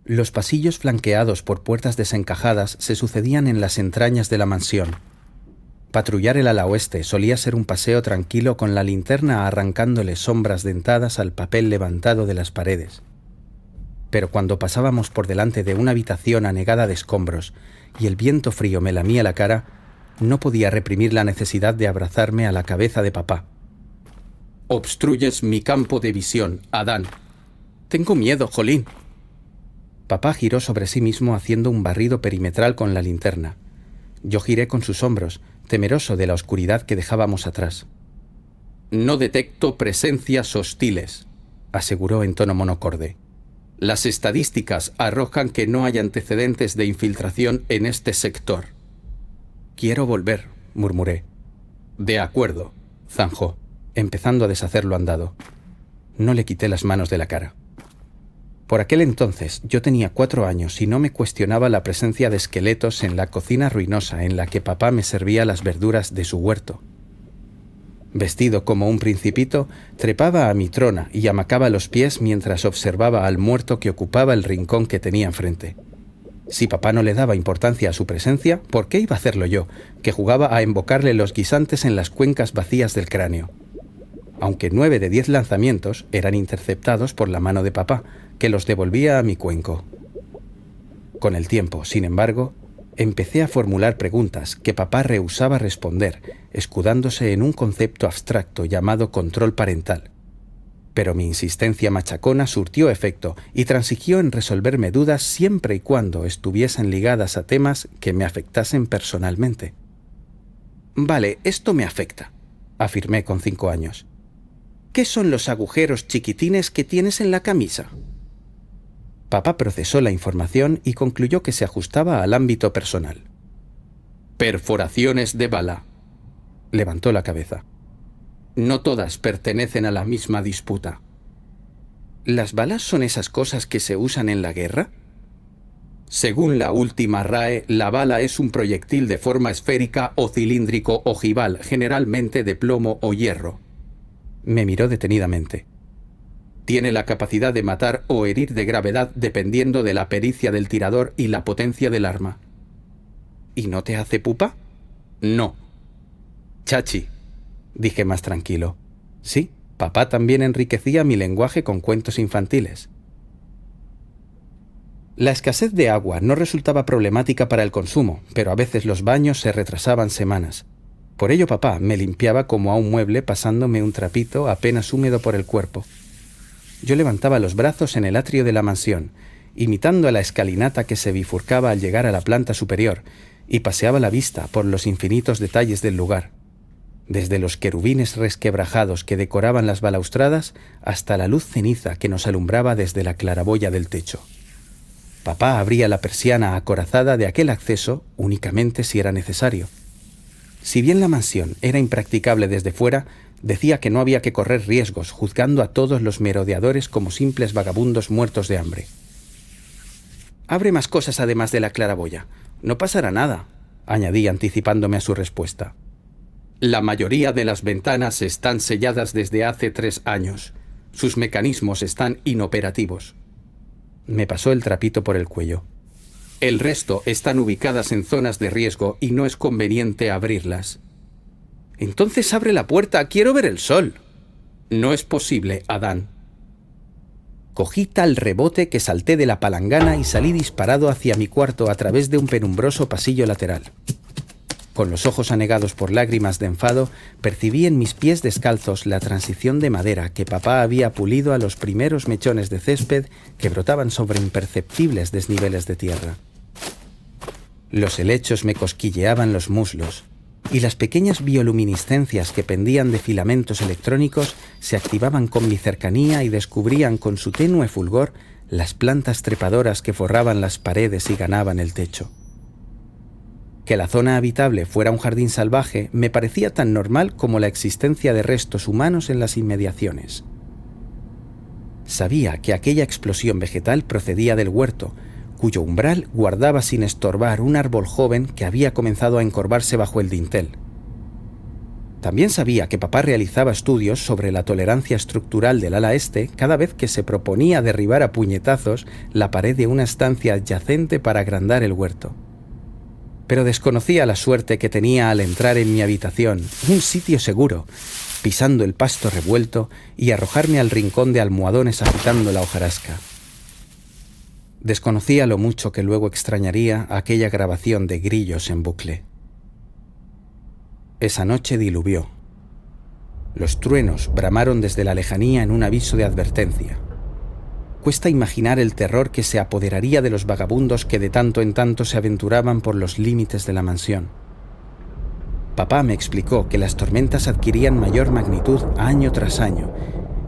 Los pasillos flanqueados por puertas desencajadas se sucedían en las entrañas de la mansión. Patrullar el ala oeste solía ser un paseo tranquilo con la linterna arrancándole sombras dentadas al papel levantado de las paredes. Pero cuando pasábamos por delante de una habitación anegada de escombros y el viento frío me lamía la cara, no podía reprimir la necesidad de abrazarme a la cabeza de papá. «Obstruyes mi campo de visión, Adán. Tengo miedo, jolín». Papá giró sobre sí mismo haciendo un barrido perimetral con la linterna. Yo giré con sus hombros, temeroso de la oscuridad que dejábamos atrás. «No detecto presencias hostiles», aseguró en tono monocorde. «Las estadísticas arrojan que no hay antecedentes de infiltración en este sector». «Quiero volver», murmuré. «De acuerdo», zanjó, empezando a deshacer lo andado. No le quité las manos de la cara. Por aquel entonces yo tenía 4 años y no me cuestionaba la presencia de esqueletos en la cocina ruinosa en la que papá me servía las verduras de su huerto. Vestido como un principito, trepaba a mi trona y amacaba los pies mientras observaba al muerto que ocupaba el rincón que tenía enfrente. Si papá no le daba importancia a su presencia, ¿por qué iba a hacerlo yo, que jugaba a embocarle los guisantes en las cuencas vacías del cráneo? Aunque 9 de 10 lanzamientos eran interceptados por la mano de papá, que los devolvía a mi cuenco. Con el tiempo, sin embargo, empecé a formular preguntas que papá rehusaba responder, escudándose en un concepto abstracto llamado control parental. Pero mi insistencia machacona surtió efecto y transigió en resolverme dudas siempre y cuando estuviesen ligadas a temas que me afectasen personalmente. «Vale, esto me afecta», afirmé con 5 años. «¿Qué son los agujeros chiquitines que tienes en la camisa?» Papá procesó la información y concluyó que se ajustaba al ámbito personal. «Perforaciones de bala». Levantó la cabeza. «No todas pertenecen a la misma disputa». ¿Las balas son esas cosas que se usan en la guerra? Según la última RAE, la bala es un proyectil de forma esférica o cilíndrico ojival, generalmente de plomo o hierro. Me miró detenidamente. Tiene la capacidad de matar o herir de gravedad dependiendo de la pericia del tirador y la potencia del arma. ¿Y no te hace pupa? No. Chachi, dije más tranquilo. Sí, papá también enriquecía mi lenguaje con cuentos infantiles. La escasez de agua no resultaba problemática para el consumo, pero a veces los baños se retrasaban semanas. Por ello papá me limpiaba como a un mueble pasándome un trapito apenas húmedo por el cuerpo. Yo levantaba los brazos en el atrio de la mansión, imitando a la escalinata que se bifurcaba al llegar a la planta superior, y paseaba la vista por los infinitos detalles del lugar, desde los querubines resquebrajados que decoraban las balaustradas hasta la luz ceniza que nos alumbraba desde la claraboya del techo. Papá abría la persiana acorazada de aquel acceso únicamente si era necesario. Si bien la mansión era impracticable desde fuera, decía que no había que correr riesgos, juzgando a todos los merodeadores como simples vagabundos muertos de hambre. «Abre más cosas además de la claraboya. No pasará nada», añadí anticipándome a su respuesta. «La mayoría de las ventanas están selladas desde hace 3 años. Sus mecanismos están inoperativos». Me pasó el trapito por el cuello. «El resto están ubicadas en zonas de riesgo y no es conveniente abrirlas». «Entonces abre la puerta, quiero ver el sol». «No es posible, Adán». Cogí tal rebote que salté de la palangana y salí disparado hacia mi cuarto a través de un penumbroso pasillo lateral. Con los ojos anegados por lágrimas de enfado, percibí en mis pies descalzos la transición de madera que papá había pulido a los primeros mechones de césped que brotaban sobre imperceptibles desniveles de tierra. Los helechos me cosquilleaban los muslos, y las pequeñas bioluminiscencias que pendían de filamentos electrónicos se activaban con mi cercanía y descubrían con su tenue fulgor las plantas trepadoras que forraban las paredes y ganaban el techo. Que la zona habitable fuera un jardín salvaje me parecía tan normal como la existencia de restos humanos en las inmediaciones. Sabía que aquella explosión vegetal procedía del huerto, cuyo umbral guardaba sin estorbar un árbol joven que había comenzado a encorvarse bajo el dintel. También sabía que papá realizaba estudios sobre la tolerancia estructural del ala este cada vez que se proponía derribar a puñetazos la pared de una estancia adyacente para agrandar el huerto. Pero desconocía la suerte que tenía al entrar en mi habitación, un sitio seguro, pisando el pasto revuelto y arrojarme al rincón de almohadones agitando la hojarasca. Desconocía lo mucho que luego extrañaría aquella grabación de grillos en bucle. Esa noche diluvió. Los truenos bramaron desde la lejanía en un aviso de advertencia. Cuesta imaginar el terror que se apoderaría de los vagabundos que de tanto en tanto se aventuraban por los límites de la mansión. Papá me explicó que las tormentas adquirían mayor magnitud año tras año,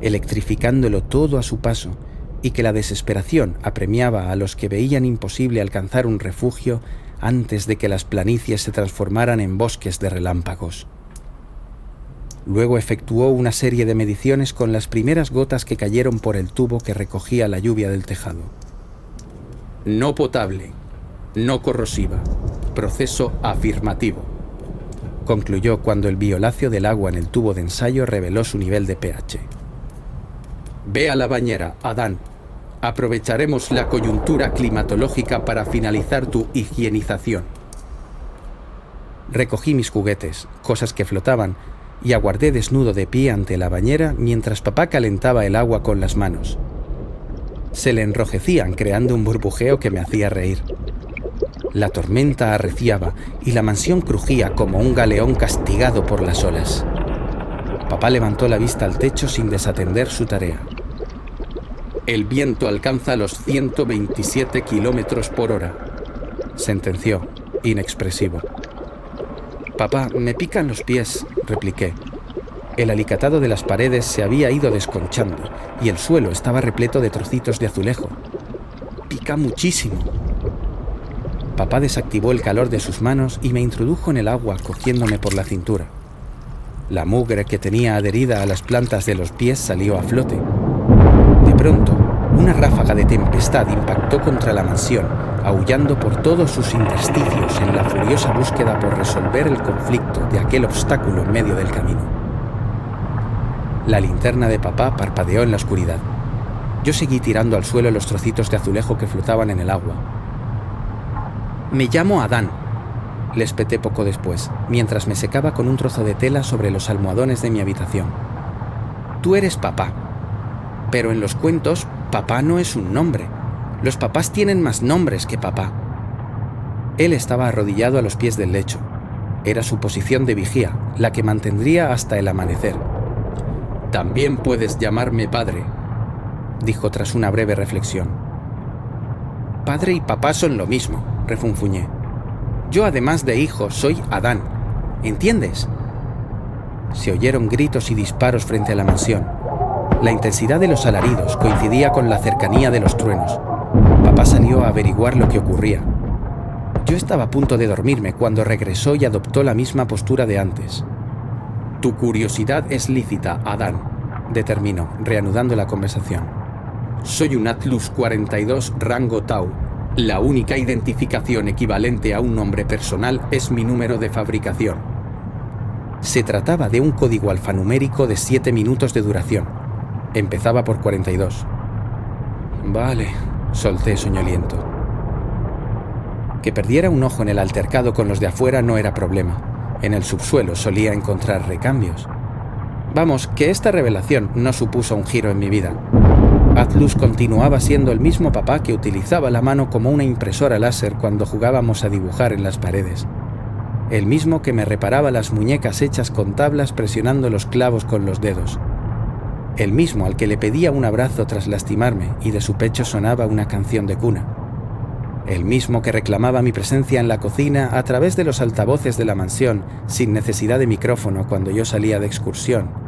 electrificándolo todo a su paso, y que la desesperación apremiaba a los que veían imposible alcanzar un refugio antes de que las planicies se transformaran en bosques de relámpagos. Luego efectuó una serie de mediciones con las primeras gotas que cayeron por el tubo que recogía la lluvia del tejado. No potable, no corrosiva, proceso afirmativo, concluyó cuando el violáceo del agua en el tubo de ensayo reveló su nivel de pH. Ve a la bañera, Adán. Aprovecharemos la coyuntura climatológica para finalizar tu higienización. Recogí mis juguetes, cosas que flotaban, y aguardé desnudo de pie ante la bañera mientras papá calentaba el agua con las manos. Se le enrojecían creando un burbujeo que me hacía reír. La tormenta arreciaba y la mansión crujía como un galeón castigado por las olas. Papá levantó la vista al techo sin desatender su tarea. El viento alcanza los 127 kilómetros por hora, sentenció, inexpresivo. Papá, me pican los pies, repliqué. El alicatado de las paredes se había ido desconchando y el suelo estaba repleto de trocitos de azulejo. Pica muchísimo. Papá desactivó el calor de sus manos y me introdujo en el agua cogiéndome por la cintura. La mugre que tenía adherida a las plantas de los pies salió a flote. De pronto, una ráfaga de tempestad impactó contra la mansión, aullando por todos sus intersticios en la furiosa búsqueda por resolver el conflicto de aquel obstáculo en medio del camino. La linterna de papá parpadeó en la oscuridad. Yo seguí tirando al suelo los trocitos de azulejo que flotaban en el agua. Me llamo Adán, le espeté poco después, mientras me secaba con un trozo de tela sobre los almohadones de mi habitación. Tú eres papá. Pero en los cuentos, papá no es un nombre. Los papás tienen más nombres que papá. Él estaba arrodillado a los pies del lecho. Era su posición de vigía, la que mantendría hasta el amanecer. También puedes llamarme padre, dijo tras una breve reflexión. Padre y papá son lo mismo, refunfuñé. Yo, además de hijo, soy Adán. ¿Entiendes? Se oyeron gritos y disparos frente a la mansión. La intensidad de los alaridos coincidía con la cercanía de los truenos. Papá salió a averiguar lo que ocurría. Yo estaba a punto de dormirme cuando regresó y adoptó la misma postura de antes. Tu curiosidad es lícita, Adán, determinó, reanudando la conversación. Soy un Atlus 42 rango Tau. La única identificación equivalente a un nombre personal es mi número de fabricación. Se trataba de un código alfanumérico de 7 minutos de duración. Empezaba por 42. Vale, solté soñoliento. Que perdiera un ojo en el altercado con los de afuera no era problema. En el subsuelo solía encontrar recambios. Vamos, que esta revelación no supuso un giro en mi vida. Atlus continuaba siendo el mismo papá que utilizaba la mano como una impresora láser cuando jugábamos a dibujar en las paredes. El mismo que me reparaba las muñecas hechas con tablas presionando los clavos con los dedos. El mismo al que le pedía un abrazo tras lastimarme y de su pecho sonaba una canción de cuna. El mismo que reclamaba mi presencia en la cocina a través de los altavoces de la mansión sin necesidad de micrófono cuando yo salía de excursión.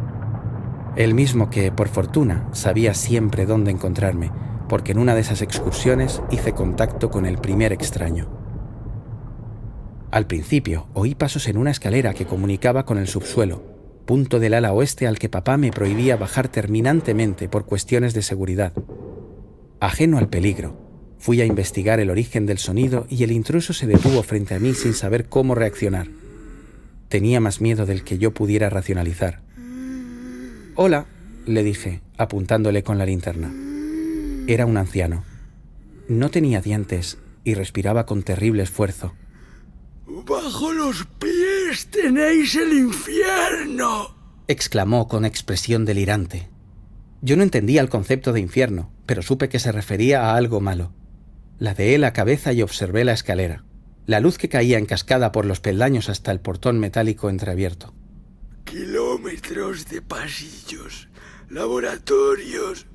El mismo que, por fortuna, sabía siempre dónde encontrarme, porque en una de esas excursiones hice contacto con el primer extraño. Al principio oí pasos en una escalera que comunicaba con el subsuelo, punto del ala oeste al que papá me prohibía bajar terminantemente por cuestiones de seguridad. Ajeno al peligro, fui a investigar el origen del sonido y el intruso se detuvo frente a mí sin saber cómo reaccionar. Tenía más miedo del que yo pudiera racionalizar. «Hola», le dije, apuntándole con la linterna. Era un anciano. No tenía dientes y respiraba con terrible esfuerzo. «Bajo los pies tenéis el infierno», exclamó con expresión delirante. Yo no entendía el concepto de infierno, pero supe que se refería a algo malo. Ladeé la cabeza y observé la escalera, la luz que caía en cascada por los peldaños hasta el portón metálico entreabierto. «Kilómetros de pasillos, laboratorios,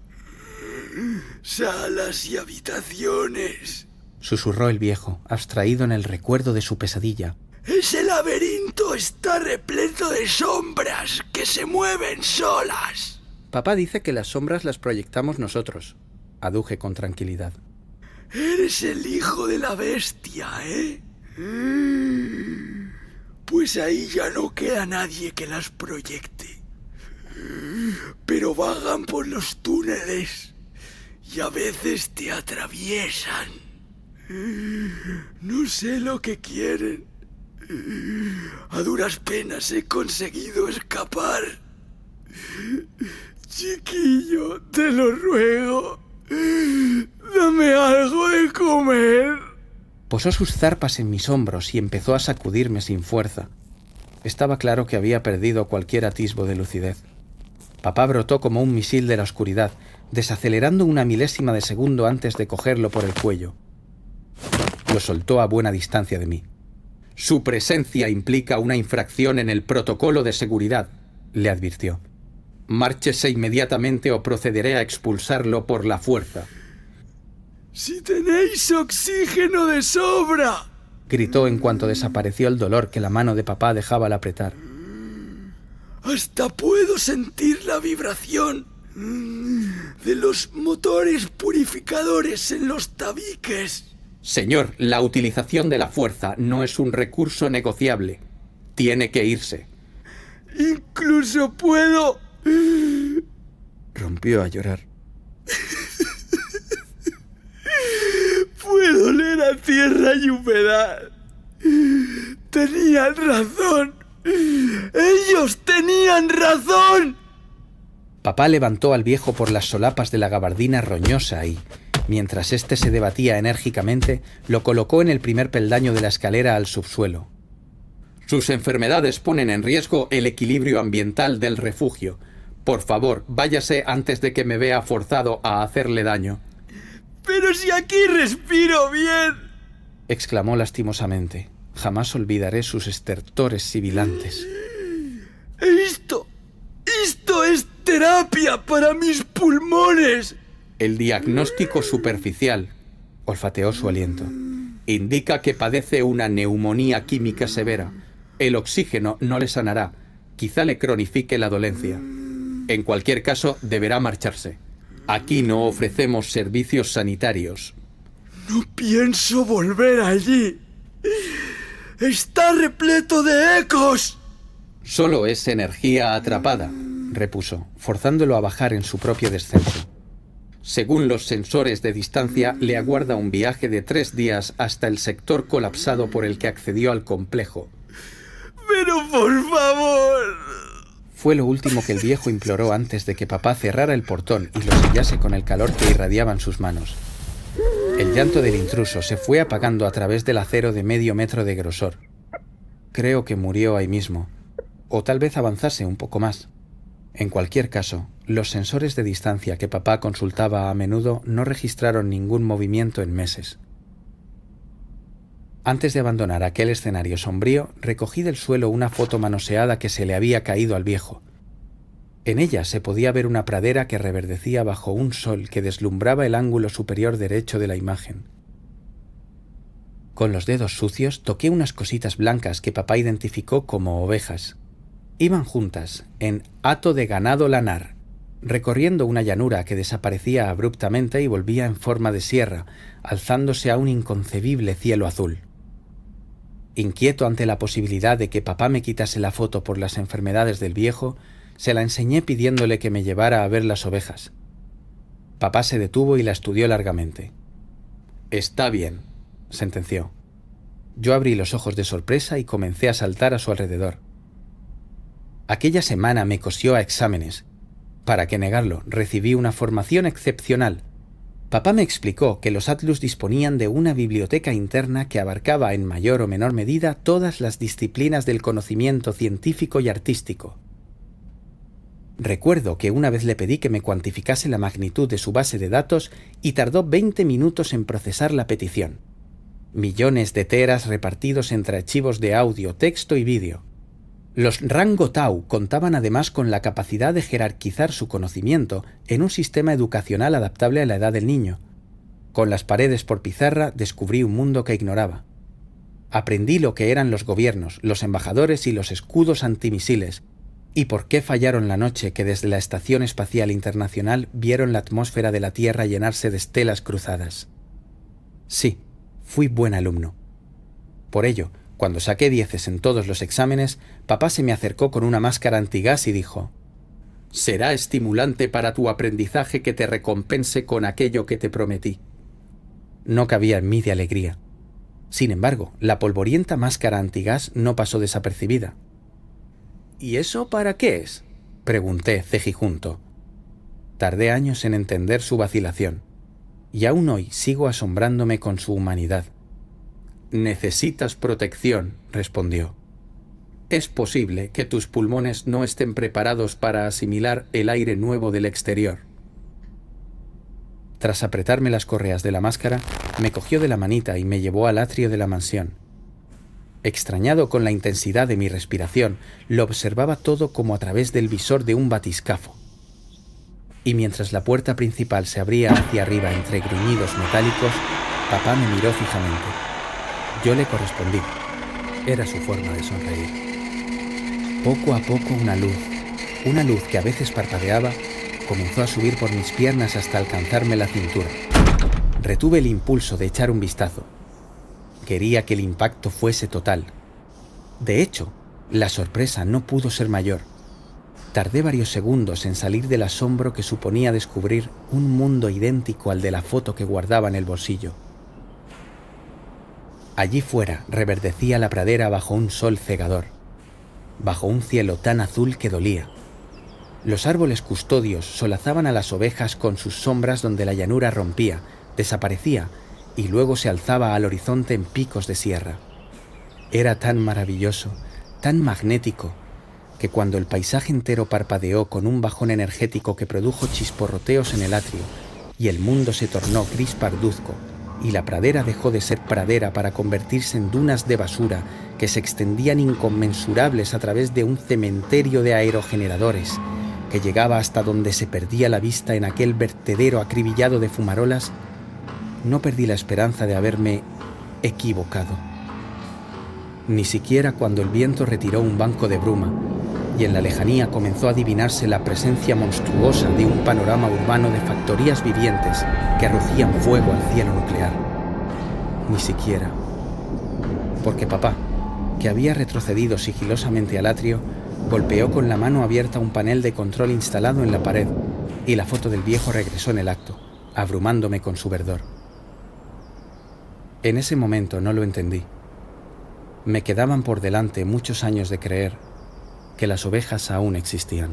salas y habitaciones», susurró el viejo, abstraído en el recuerdo de su pesadilla. «Ese laberinto está repleto de sombras que se mueven solas». Papá dice que las sombras las proyectamos nosotros, aduje con tranquilidad. «Eres el hijo de la bestia, ¿eh? Pues ahí ya no queda nadie que las proyecte. Pero vagan por los túneles y a veces te atraviesan. No sé lo que quieren. A duras penas he conseguido escapar. Chiquillo, te lo ruego. Dame algo de comer». Posó sus zarpas en mis hombros y empezó a sacudirme sin fuerza. Estaba claro que había perdido cualquier atisbo de lucidez. Papá brotó como un misil de la oscuridad, desacelerando una milésima de segundo antes de cogerlo por el cuello. Lo soltó a buena distancia de mí. «Su presencia implica una infracción en el protocolo de seguridad», le advirtió. «Márchese inmediatamente o procederé a expulsarlo por la fuerza». «Si tenéis oxígeno de sobra», gritó en cuanto desapareció el dolor que la mano de papá dejaba al apretar. «Hasta puedo sentir la vibración de los motores purificadores en los tabiques». «Señor, la utilización de la fuerza no es un recurso negociable. Tiene que irse». «Incluso puedo...» Rompió a llorar. «Puedo oler a tierra y humedad. Tenían razón. Ellos tenían razón». Papá levantó al viejo por las solapas de la gabardina roñosa y, mientras éste se debatía enérgicamente, lo colocó en el primer peldaño de la escalera al subsuelo. «Sus enfermedades ponen en riesgo el equilibrio ambiental del refugio. Por favor, váyase antes de que me vea forzado a hacerle daño». «Pero si aquí respiro bien», exclamó lastimosamente. Jamás olvidaré sus estertores sibilantes. Esto es terapia para mis pulmones». El diagnóstico superficial, olfateó su aliento, indica que padece una neumonía química severa. El oxígeno no le sanará, quizá le cronifique la dolencia. En cualquier caso, deberá marcharse. Aquí no ofrecemos servicios sanitarios». «No pienso volver allí. Está repleto de ecos». «Solo es energía atrapada», repuso, forzándolo a bajar en su propio descenso. «Según los sensores de distancia, le aguarda un viaje de 3 días hasta el sector colapsado por el que accedió al complejo». «Pero por favor». Fue lo último que el viejo imploró antes de que papá cerrara el portón y lo sellase con el calor que irradiaban sus manos. El llanto del intruso se fue apagando a través del acero de medio metro de grosor. Creo que murió ahí mismo, o tal vez avanzase un poco más. En cualquier caso, los sensores de distancia que papá consultaba a menudo no registraron ningún movimiento en meses. Antes de abandonar aquel escenario sombrío, recogí del suelo una foto manoseada que se le había caído al viejo. En ella se podía ver una pradera que reverdecía bajo un sol que deslumbraba el ángulo superior derecho de la imagen. Con los dedos sucios toqué unas cositas blancas que papá identificó como ovejas. Iban juntas, en hato de ganado lanar, recorriendo una llanura que desaparecía abruptamente y volvía en forma de sierra, alzándose a un inconcebible cielo azul. Inquieto ante la posibilidad de que papá me quitase la foto por las enfermedades del viejo, se la enseñé pidiéndole que me llevara a ver las ovejas. Papá se detuvo y la estudió largamente. «Está bien», sentenció. Yo abrí los ojos de sorpresa y comencé a saltar a su alrededor. Aquella semana me cosió a exámenes. ¿Para qué negarlo? Recibí una formación excepcional. Papá me explicó que los Atlus disponían de una biblioteca interna que abarcaba en mayor o menor medida todas las disciplinas del conocimiento científico y artístico. Recuerdo que una vez le pedí que me cuantificase la magnitud de su base de datos y tardó 20 minutos en procesar la petición. Millones de teras repartidos entre archivos de audio, texto y vídeo. Los Rango Tau contaban además con la capacidad de jerarquizar su conocimiento en un sistema educacional adaptable a la edad del niño. Con las paredes por pizarra descubrí un mundo que ignoraba. Aprendí lo que eran los gobiernos, los embajadores y los escudos antimisiles, y por qué fallaron la noche que desde la Estación Espacial Internacional vieron la atmósfera de la Tierra llenarse de estelas cruzadas. Sí, fui buen alumno. Por ello, cuando saqué 10 en todos los exámenes, papá se me acercó con una máscara antigás y dijo: «Será estimulante para tu aprendizaje que te recompense con aquello que te prometí». No cabía en mí de alegría. Sin embargo, la polvorienta máscara antigás no pasó desapercibida. «¿Y eso para qué es?», pregunté cejijunto. Tardé años en entender su vacilación, y aún hoy sigo asombrándome con su humanidad. «Necesitas protección», respondió. «Es posible que tus pulmones no estén preparados para asimilar el aire nuevo del exterior». Tras apretarme las correas de la máscara, me cogió de la manita y me llevó al atrio de la mansión. Extrañado con la intensidad de mi respiración, lo observaba todo como a través del visor de un batiscafo. Y mientras la puerta principal se abría hacia arriba entre gruñidos metálicos, papá me miró fijamente. Yo le correspondí. Era su forma de sonreír. Poco a poco una luz que a veces parpadeaba, comenzó a subir por mis piernas hasta alcanzarme la cintura. Retuve el impulso de echar un vistazo. Quería que el impacto fuese total. De hecho, la sorpresa no pudo ser mayor. Tardé varios segundos en salir del asombro que suponía descubrir un mundo idéntico al de la foto que guardaba en el bolsillo. Allí fuera reverdecía la pradera bajo un sol cegador, bajo un cielo tan azul que dolía. Los árboles custodios solazaban a las ovejas con sus sombras donde la llanura rompía, desaparecía y luego se alzaba al horizonte en picos de sierra. Era tan maravilloso, tan magnético, que cuando el paisaje entero parpadeó con un bajón energético que produjo chisporroteos en el atrio y el mundo se tornó gris parduzco y la pradera dejó de ser pradera para convertirse en dunas de basura que se extendían inconmensurables a través de un cementerio de aerogeneradores que llegaba hasta donde se perdía la vista en aquel vertedero acribillado de fumarolas, no perdí la esperanza de haberme equivocado. Ni siquiera cuando el viento retiró un banco de bruma y en la lejanía comenzó a adivinarse la presencia monstruosa de un panorama urbano de factorías vivientes que arrojían fuego al cielo nuclear. Ni siquiera. Porque papá, que había retrocedido sigilosamente al atrio, golpeó con la mano abierta un panel de control instalado en la pared y la foto del viejo regresó en el acto, abrumándome con su verdor. En ese momento no lo entendí. Me quedaban por delante muchos años de creer que las ovejas aún existían.